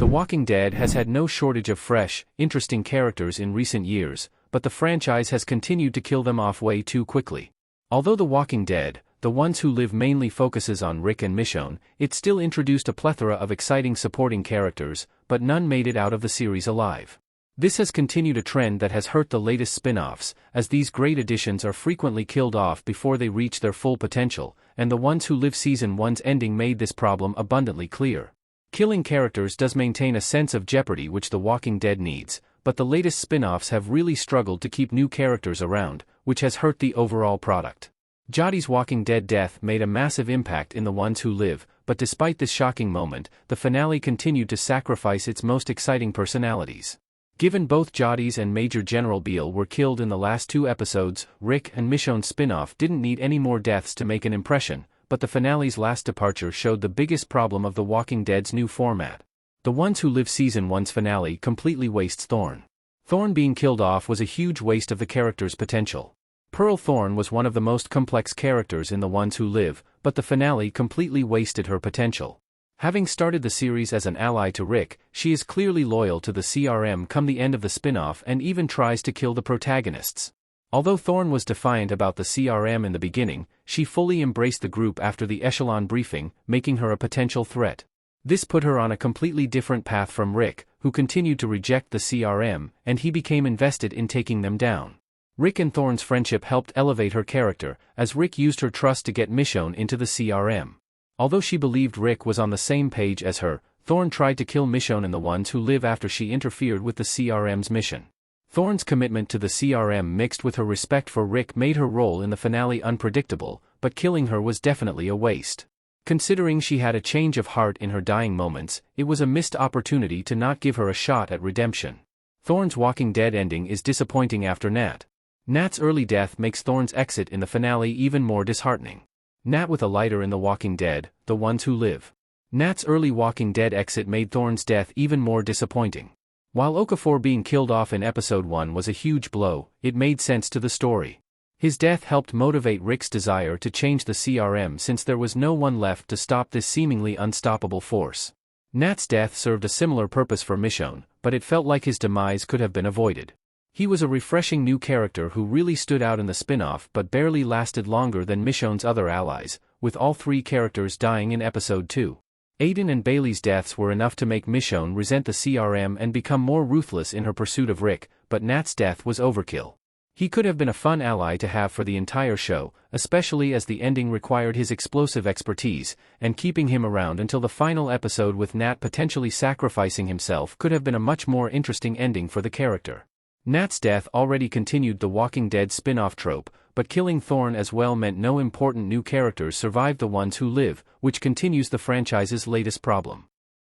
The Walking Dead has had no shortage of fresh, interesting characters in recent years, but the franchise has continued to kill them off way too quickly. Although The Walking Dead, The Ones Who Live mainly focuses on Rick and Michonne, it still introduced a plethora of exciting supporting characters, but none made it out of the series alive. This has continued a trend that has hurt the latest spin-offs, as these great additions are frequently killed off before they reach their full potential, and The Ones Who Live Season 1's ending made this problem abundantly clear. Killing characters does maintain a sense of jeopardy which The Walking Dead needs, but the latest spin-offs have really struggled to keep new characters around, which has hurt the overall product. Jody's Walking Dead death made a massive impact in The Ones Who Live, but despite this shocking moment, the finale continued to sacrifice its most exciting personalities. Given both Jody's and Major General Beale were killed in the last 2 episodes, Rick and Michonne's spin-off didn't need any more deaths to make an impression, but the finale's last departure showed the biggest problem of The Walking Dead's new format. The Ones Who Live Season 1's finale completely wastes Thorne. Thorne being killed off was a huge waste of the character's potential. Pearl Thorne was one of the most complex characters in The Ones Who Live, but the finale completely wasted her potential. Having started the series as an ally to Rick, she is clearly loyal to the CRM come the end of the spin-off and even tries to kill the protagonists. Although Thorne was defiant about the CRM in the beginning, she fully embraced the group after the Echelon briefing, making her a potential threat. This put her on a completely different path from Rick, who continued to reject the CRM, and he became invested in taking them down. Rick and Thorne's friendship helped elevate her character, as Rick used her trust to get Michonne into the CRM. Although she believed Rick was on the same page as her, Thorne tried to kill Michonne and The Ones Who Live after she interfered with the CRM's mission. Thorne's commitment to the CRM mixed with her respect for Rick made her role in the finale unpredictable, but killing her was definitely a waste. Considering she had a change of heart in her dying moments, it was a missed opportunity to not give her a shot at redemption. Thorne's Walking Dead ending is disappointing after Nat. Nat's early death makes Thorne's exit in the finale even more disheartening. Nat with a lighter in The Walking Dead, The Ones Who Live. Nat's early Walking Dead exit made Thorne's death even more disappointing. While Okafor being killed off in Episode 1 was a huge blow, it made sense to the story. His death helped motivate Rick's desire to change the CRM since there was no one left to stop this seemingly unstoppable force. Nat's death served a similar purpose for Michonne, but it felt like his demise could have been avoided. He was a refreshing new character who really stood out in the spin-off but barely lasted longer than Michonne's other allies, with all 3 characters dying in Episode 2. Aiden and Bailey's deaths were enough to make Michonne resent the CRM and become more ruthless in her pursuit of Rick, but Nat's death was overkill. He could have been a fun ally to have for the entire show, especially as the ending required his explosive expertise, and keeping him around until the final episode with Nat potentially sacrificing himself could have been a much more interesting ending for the character. Nat's death already continued the Walking Dead spin-off trope, but killing Thorne as well meant no important new characters survived The Ones Who Live, which continues the franchise's latest problem.